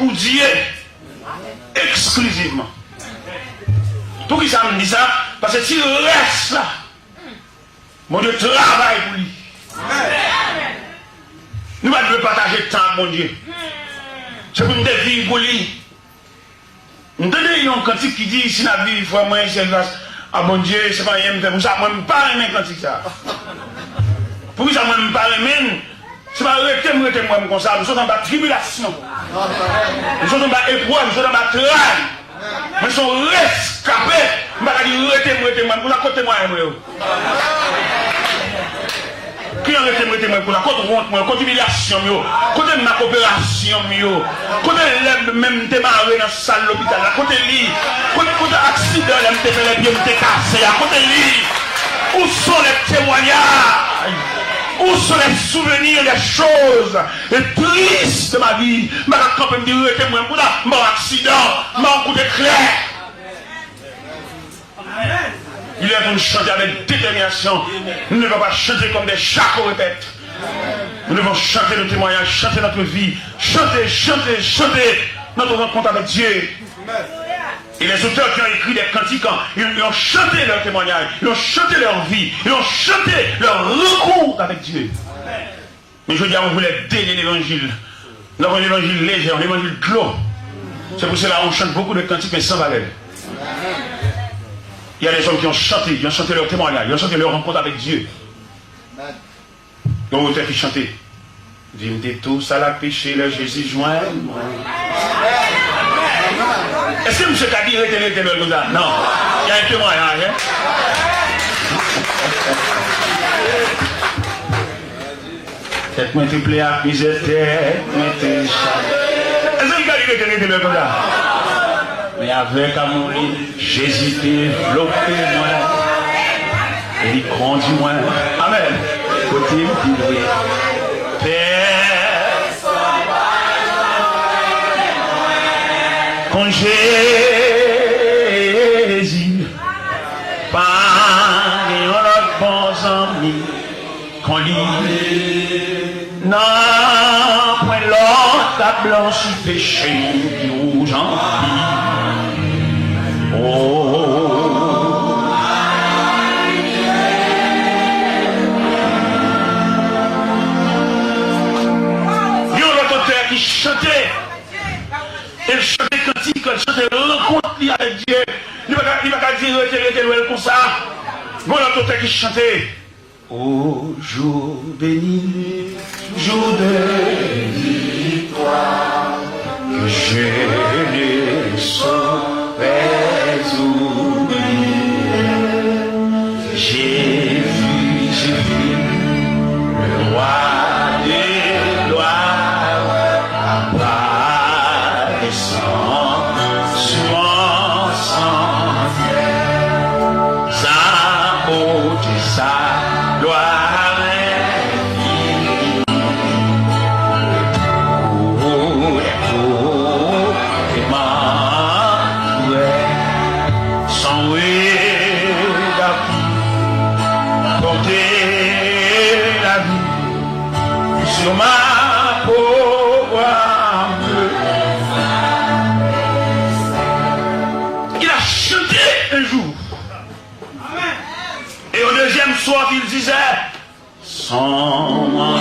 pour Dieu. Exclusivement. Pour qui ça me dit ça? Parce que s'il reste là, mon Dieu travaille pour lui. Nous devons partager le temps avec mon Dieu. C'est pour nous vivre pour lui. Nous avons un cantique qui dit si la vie, il faut moi, c'est grâce à mon Dieu, c'est pas rien, pour ça, moi, je ne pas aimer cantique ça. Pour ça, moi, je ne pas aimer. C'est pas arrêter moi comme ça. Nous sommes dans la tribulation. Nous sommes dans la épreuve, nous sommes dans la travail. Nous sommes rescapés. Je ne vais pas dire arrêtez moi, pour la côté moi. Qui a arrêté moi pour la côté honte, côté humiliation, côté ma coopération, côté l'aime même démarrer dans la salle de l'hôpital, côté lit, côté accident, l'aime te faire les pieds, me cassé, côté lit. Où sont les témoignages? Où sont les souvenirs, les choses les tristes de ma vie? Je vais me dire, arrêtez-moi pour mon accident, mon coup de clair. Il est pour nous chanter avec détermination. Nous ne devons pas chanter comme des chats qu'on répète. Nous devons chanter nos témoignages, chanter notre vie, chanter notre rencontre avec Dieu. Et les auteurs qui ont écrit des cantiques, ils ont chanté leur témoignage, ils ont chanté leur vie, ils ont chanté leur rencontre avec Dieu. Mais je veux dire, on voulait délier l'évangile. Nous avons l'évangile léger, l'évangile clos. C'est pour cela qu'on chante beaucoup de cantiques, mais sans valeur. Il y a des hommes qui ont chanté leur témoignage, ils ont chanté leur rencontre avec Dieu. Donc, l'auteur qui chantait. Vîmes tous à la péché, le Jésus joint. Est-ce que M. Kadi était le nous a? Non. Il y a un témoignage. Hein? Tête moi triplé à misère, tête moi t'es chargé. Est-ce que Kadi était le nous a? Mais avec amour, Jésus développé moi. Et il conduit moi. Amen. Côté me dit quand Jésus pas un bon ami quand lui non point l'autre ta blanche péché ou j'en oh il y a l'autre auteur qui chantait. Elle chantait cantique, elle chantait rencontre avec Dieu. Il ne va pas dire elle comme ça. Bon, l'autre qui chantait. Ô jour béni, jour de victoire, que je ne saurais oublier. J'ai vu le roi des gloires apparaître. Souvent sans sa beauté, sa gloire infinie. Et Emmanuel, son porter la vie sur ma pauvre âme. Il a chanté un jour. Et au deuxième soir, il disait sans moi.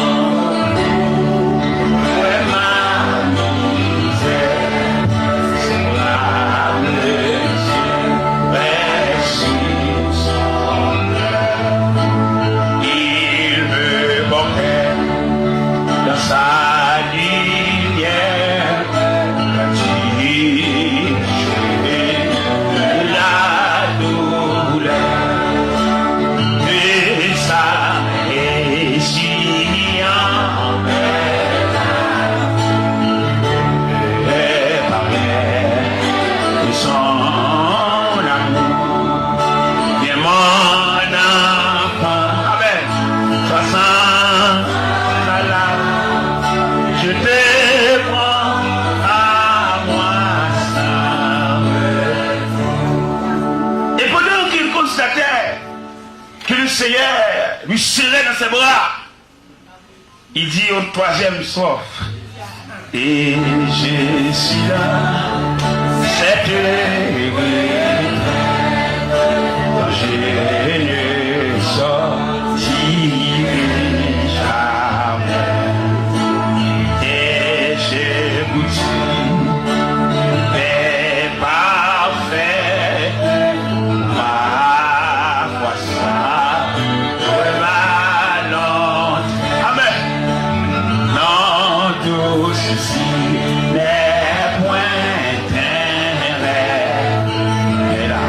Lui serrait dans ses bras. Il dit au troisième soir, Et je suis là, cette église, quand je ne sortirai jamais. Et je vous dis, Père parfait, ma foi sainte, ma lente. Amen. Non, tout ceci n'est point intérêt, mais la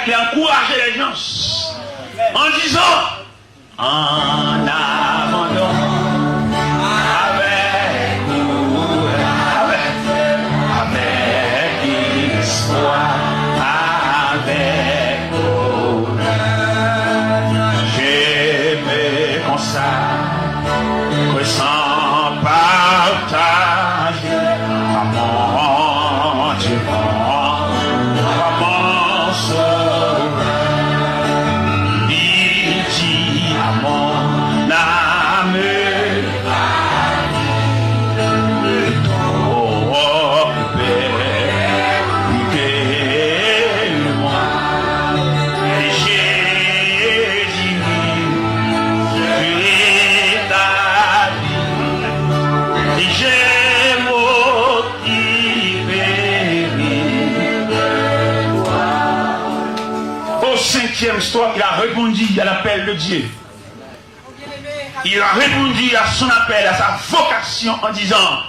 qui a encouragé les gens en disant en abandon avec espoir, avec je me consacre sans partage à mon Dieu, à mon sauveur. Il dit à mon âme, ton Père, moi. Et j'ai dit, tu es ta vie, et j'ai motivé. Au 5e soir, il a répondu à l'appel de Dieu. Il a répondu à son appel, à sa vocation en disant,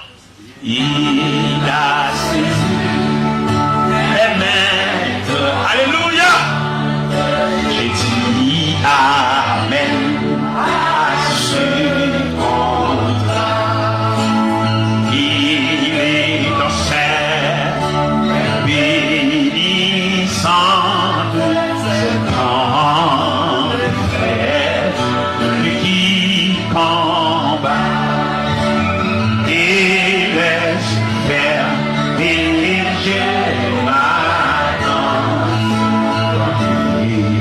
il a saisi les maîtres. Alléluia. J'ai dit amen à ce contrat. Il est dans cette bénissante grande fête qui combat et laisse faire et je m'attends.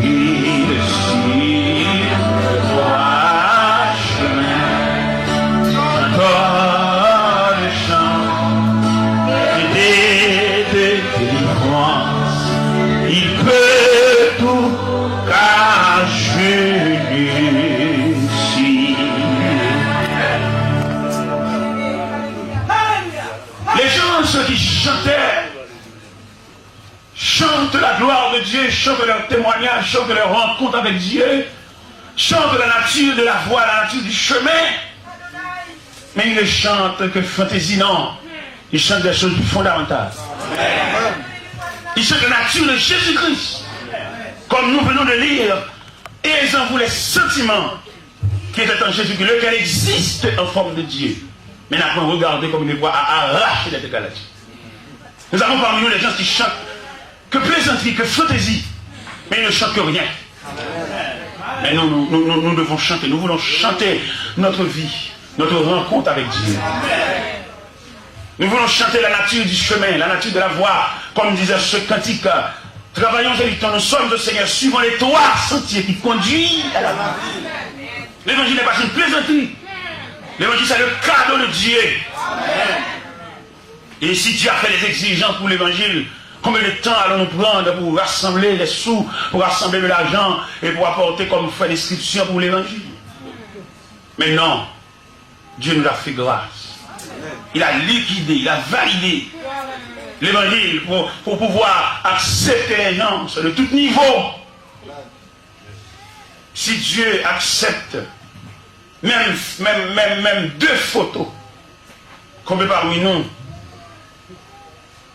Il suit droit chemin, encore le chant des délivrance. Il peut tout car je le suis. Les gens, ceux qui chantent la gloire de Dieu, chantent leur témoignage, chantent leur rencontre avec Dieu, chantent la nature de la voie, la nature du chemin, mais ils ne chantent que fantaisie, non. Ils chantent des choses plus fondamentales. Ils chantent la nature de Jésus-Christ, comme nous venons de lire, et ils en voulaient les sentiments qui étaient en Jésus-Christ, lequel existe en forme de Dieu. Mais nous avons regardé comme une voie à arracher les décalages. Nous avons parmi nous les gens qui chantent que plaisanterie, que fantaisie, mais ils ne chantent que rien. Mais nous devons chanter, nous voulons chanter notre vie, notre rencontre avec Dieu. Nous voulons chanter la nature du chemin, la nature de la voie, comme disait ce cantique. Travaillons et luttons, nous sommes au Seigneur, suivant les trois sentiers qui conduisent à la vie. L'évangile n'est pas une plaisanterie. L'évangile, c'est le cadeau de Dieu. Et si Dieu a fait des exigences pour l'évangile, combien de temps allons-nous prendre pour rassembler les sous, pour rassembler de l'argent et pour apporter comme frais d'inscription pour l'évangile? Mais non, Dieu nous a fait grâce. Il a liquidé, il a validé l'évangile pour pouvoir accepter les gens de tout niveau. Si Dieu accepte même 2 photos, combien parmi nous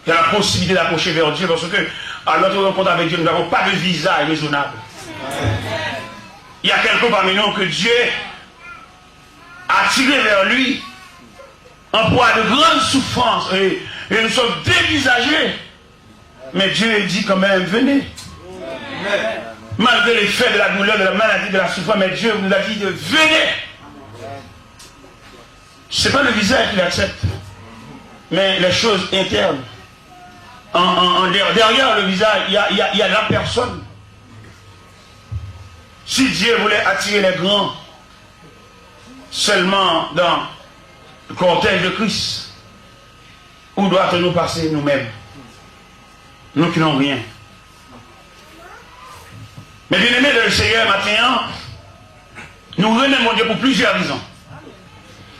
il y a la possibilité d'approcher vers Dieu, parce que à notre rencontre avec Dieu, nous n'avons pas de visage raisonnable. Il y a quelqu'un parmi nous que Dieu a tiré vers lui en proie de grandes souffrances et nous sommes dévisagés. Mais Dieu dit quand même, venez. malgré l'effet de la douleur, de la maladie, de la souffrance, mais Dieu nous a dit de venir. Ce n'est pas le visage qu'il accepte, mais les choses internes. Derrière le visage, il y a la personne. Si Dieu voulait attirer les grands seulement dans le cortège de Christ, où doit-on nous passer nous-mêmes? Nous qui n'avons rien. Mais bien aimé le Seigneur maintenant, nous remercions Dieu pour plusieurs raisons.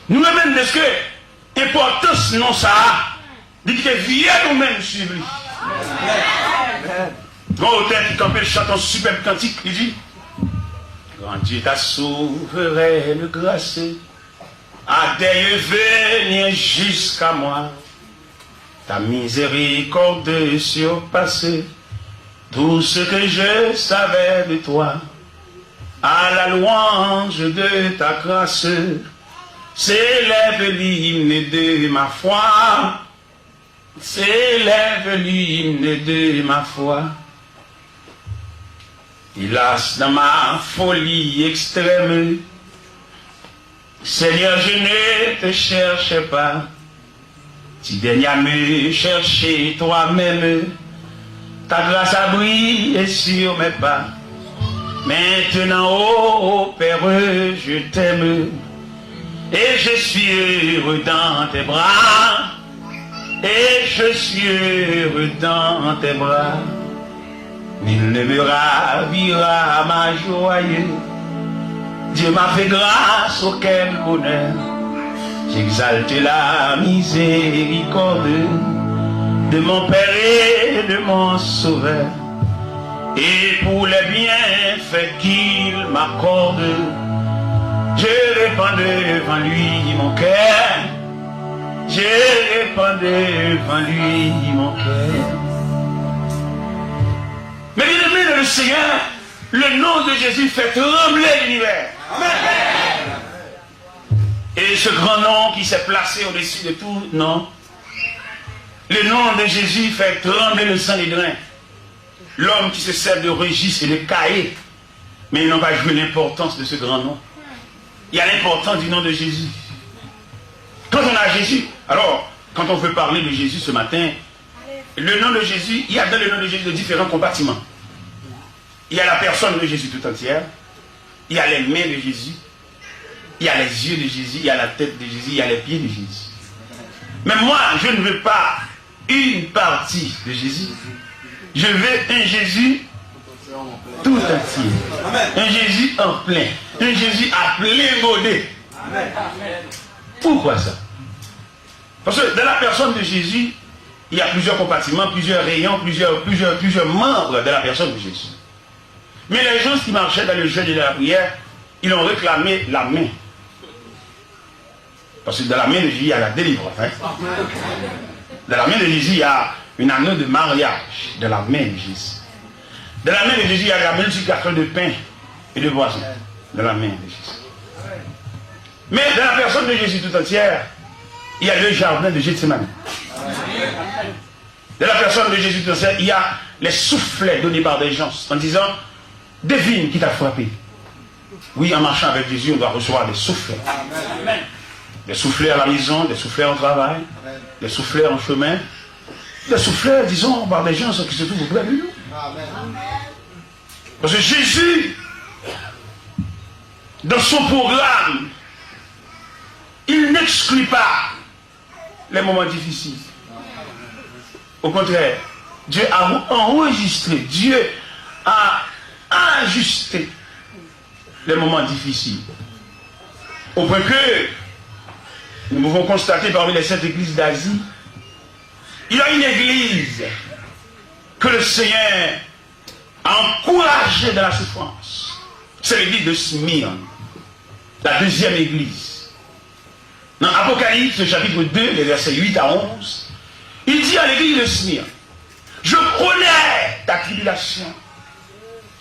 Nous remercions de ce que l'importance non ça a, de que viens nous-mêmes suivre lui. Grand auteur qui campait chante un superbe cantique, il dit: Grand Dieu ta souveraine grâce a dû venir jusqu'à moi. Ta miséricorde surpassée tout ce que je savais de toi. À la louange de ta grâce s'élève l'hymne de ma foi. S'élève l'hymne de ma foi. Hélas, dans ma folie extrême, Seigneur, je ne te cherche pas. Tu daignes à me chercher toi-même. Ta grâce a brillé sur mes pas. Maintenant, ô Père, je t'aime. Et je suis heureux dans tes bras. Et je suis heureux dans tes bras. Nul ne me ravira ma joie. Dieu m'a fait grâce, oh quel bonheur. J'exalte la miséricorde de mon Père et de mon Sauveur. Et pour les bienfaits qu'il m'accorde, je répands devant lui mon cœur. Je répands devant lui mon cœur. Mais bien aimé le Seigneur, le nom de Jésus fait trembler l'univers. Amen. Et ce grand nom qui s'est placé au-dessus de tout nom, le nom de Jésus fait trembler le sang des drains. L'homme qui se sert de registre et de cahier, mais ils n'ont pas joué l'importance de ce grand nom. Il y a l'importance du nom de Jésus. Quand on a Jésus, alors, quand on veut parler de Jésus ce matin, le nom de Jésus, il y a dans le nom de Jésus de différents compartiments. Il y a la personne de Jésus tout entière, il y a les mains de Jésus, il y a les yeux de Jésus, il y a la tête de Jésus, il y a les pieds de Jésus. Mais moi, je ne veux pas une partie de Jésus. Je veux un Jésus tout entier. Un Jésus en plein. Un Jésus à plein godé. Pourquoi ça? Parce que dans la personne de Jésus, il y a plusieurs compartiments, plusieurs rayons, plusieurs membres de la personne de Jésus. Mais les gens qui marchaient dans le jeûne et dans la prière, ils ont réclamé la main. Parce que dans la main de Jésus, il y a la délivrance. Hein? Dans la main de Jésus, il y a une anneau de mariage. Dans la main de Jésus. Dans la main de Jésus, il y a la multiplication de pain et de boissons. Dans la main de Jésus. Mais dans la personne de Jésus tout entière, il y a le jardin de Gethsémane. Dans la personne de Jésus tout entière, il y a les soufflets donnés par des gens en disant: devine qui t'a frappé. Oui, en marchant avec Jésus, on doit recevoir des soufflets. Des soufflets à la maison, des soufflets au travail, des soufflets en chemin, des soufflets, disons, par des gens qui se trouvent auprès de nous. Parce que Jésus, dans son programme, il n'exclut pas les moments difficiles. Au contraire, Dieu a enregistré, Dieu a ajusté les moments difficiles. Au point que nous pouvons constater parmi les 7 églises d'Asie, il y a une église que le Seigneur a encouragée dans la souffrance. C'est l'église de Smyrne, la deuxième église. Dans Apocalypse, chapitre 2, les versets 8 à 11, il dit à l'église de Smyrne: je connais ta tribulation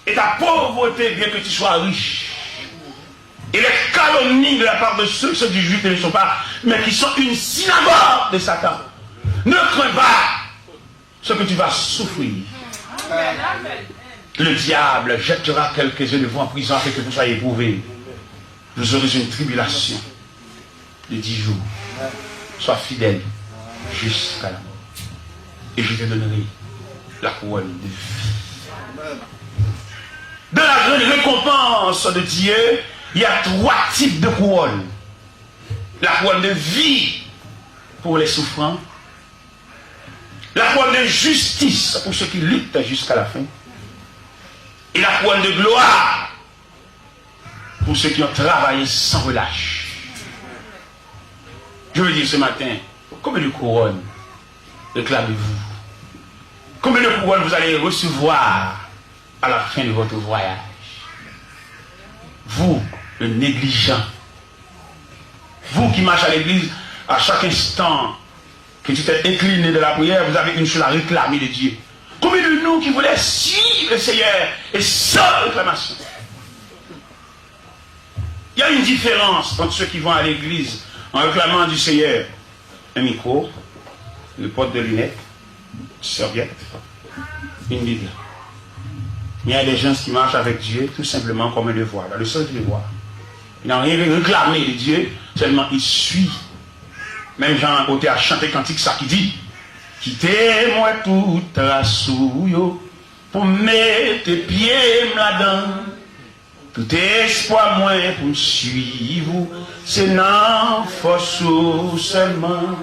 et ta pauvreté, bien que tu sois riche. Et les calomnies de la part de ceux du juif ne sont pas, mais qui sont une synagogue de Satan. Ne crains pas ce que tu vas souffrir. le diable jettera quelques-uns de vous en prison afin que vous soyez éprouvés. Vous aurez une tribulation de 10 jours. Sois fidèle jusqu'à la mort. Et je te donnerai la couronne de vie. Dans la grande récompense de Dieu, il y a 3 types de couronnes. La couronne de vie pour les souffrants. La couronne de justice pour ceux qui luttent jusqu'à la fin. Et la couronne de gloire pour ceux qui ont travaillé sans relâche. Je veux dire ce matin, combien de couronnes réclamez-vous? Combien de couronnes vous allez recevoir à la fin de votre voyage? Vous, le négligent, vous qui marchez à l'église, à chaque instant que tu t'es incliné de la prière, vous avez une chose à réclamer de Dieu. Combien de nous qui voulaient suivre le Seigneur et sans réclamation? Il y a une différence entre ceux qui vont à l'église en réclamant du Seigneur un micro, une porte de lunettes, une serviette, une Bible. Il y a des gens qui marchent avec Dieu tout simplement comme un devoir, dans le seul devoir. Ils n'ont rien réclamé de Dieu, seulement ils suivent. Même Jean Côté a chanté cantique ça qui dit: quittez-moi toute la souille pour mettre tes pieds là-dedans. Tout espoir moins pour me suivre, c'est non force seulement.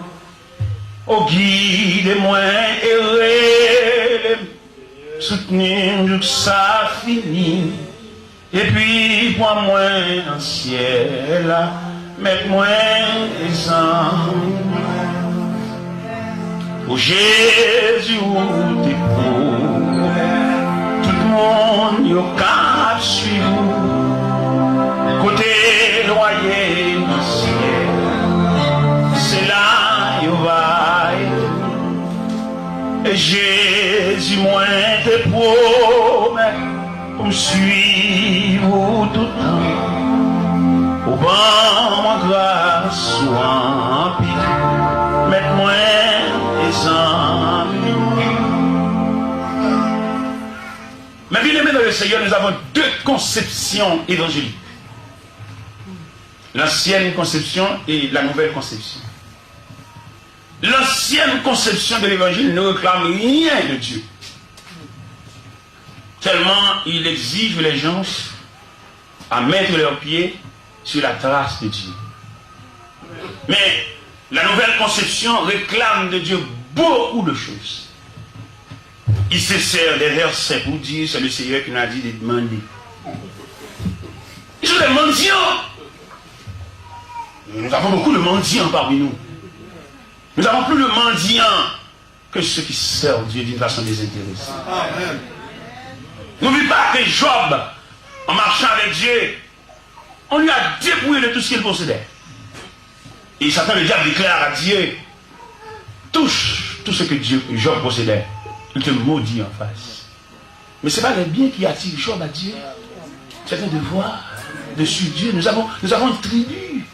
Au guide-moi errer, soutenir que ça finit. Et puis pour moi en ciel, mettre-moi exemple. Pour Jésus ou t'es pour, tout le monde y a qu'à suivre. Côté loyer du ciel, c'est là y va. Et Jésus moi te promets pour me suivre tout le temps. Au bon ma grâce soit empire, mette-moi exemple. Mais bien aimé dans le Seigneur, nous avons 2 conceptions évangéliques. L'ancienne conception et la nouvelle conception. L'ancienne conception de l'évangile ne réclame rien de Dieu. Tellement il exige les gens à mettre leurs pieds sur la trace de Dieu. Mais la nouvelle conception réclame de Dieu beaucoup de choses. Il se sert des versets pour dire c'est le Seigneur qui nous a dit de demander. Ils sont des mendiants. Nous avons beaucoup de mendiants parmi nous. Nous avons plus de mendiants que ceux qui servent Dieu d'une façon désintéressée. N'oublie pas que Job, en marchant avec Dieu, on lui a dépouillé de tout ce qu'il possédait. Et Satan, le diable, déclare à Dieu: touche tout ce que Job possédait. Il te maudit en face. Mais ce n'est pas les biens qui attirent Job à Dieu. C'est un devoir de suivre Dieu. Nous avons une tribu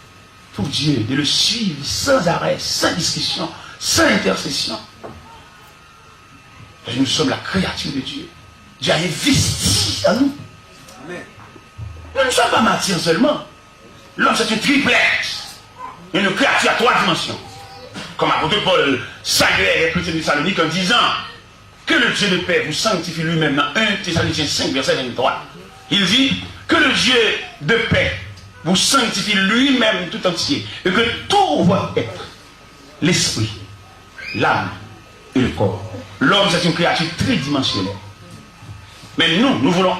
pour Dieu, de le suivre sans arrêt, sans discussion, sans intercession. Nous sommes la créature de Dieu. Dieu a investi en nous. Nous ne sommes pas martyrs seulement. L'homme, c'est une triplex. Une créature à 3 dimensions. Comme l'apôtre Paul s'agrègue les chrétiens de Thessalonique en disant que le Dieu de paix vous sanctifie lui-même dans 1 Thessaloniciens 5, verset 23. Il dit que le Dieu de paix vous sanctifie lui-même tout entier et que tout votre être, l'esprit, l'âme et le corps. L'homme, c'est une créature tridimensionnelle. Mais nous voulons